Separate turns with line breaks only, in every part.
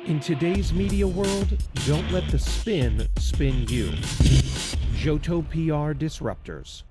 In today's media world, don't let the spin you. Joto PR Disruptors.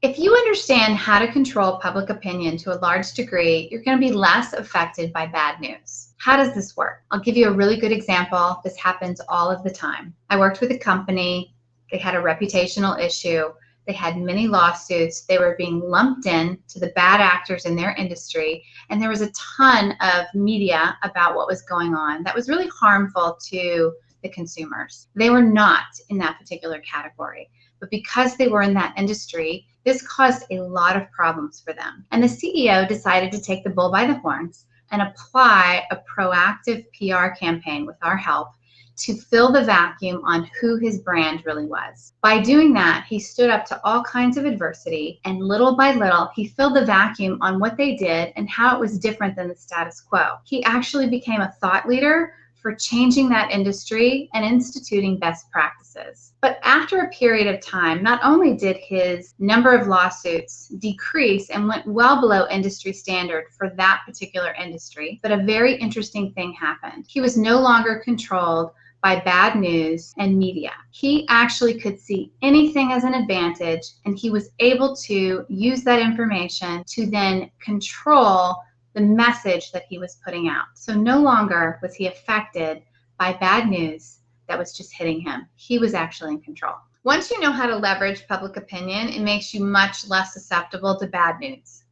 If you understand how to control public opinion to a large degree, you're going to be less affected by bad news. How does this work? I'll give you a really good example. This happens all of the time. I worked with a company. They had a reputational issue. They had many lawsuits. They were being lumped in to the bad actors in their industry. And there was a ton of media about what was going on that was really harmful to the consumers. They were not in that particular category. But because they were in that industry, this caused a lot of problems for them. And the CEO decided to take the bull by the horns and apply a proactive PR campaign with our help to fill the vacuum on who his brand really was. By doing that, he stood up to all kinds of adversity, and little by little, he filled the vacuum on what they did and how it was different than the status quo. He actually became a thought leader for changing that industry and instituting best practices. But after a period of time, not only did his number of lawsuits decrease and went well below industry standard for that particular industry, but a very interesting thing happened. He was no longer controlled by bad news and media. He actually could see anything as an advantage, and he was able to use that information to then control the message that he was putting out. So no longer was he affected by bad news that was just hitting him. He was actually in control. Once you know how to leverage public opinion, it makes you much less susceptible to bad news.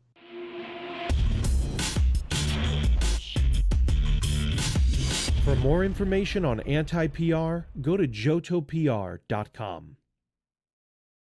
For more information on anti-PR, go to jotopr.com.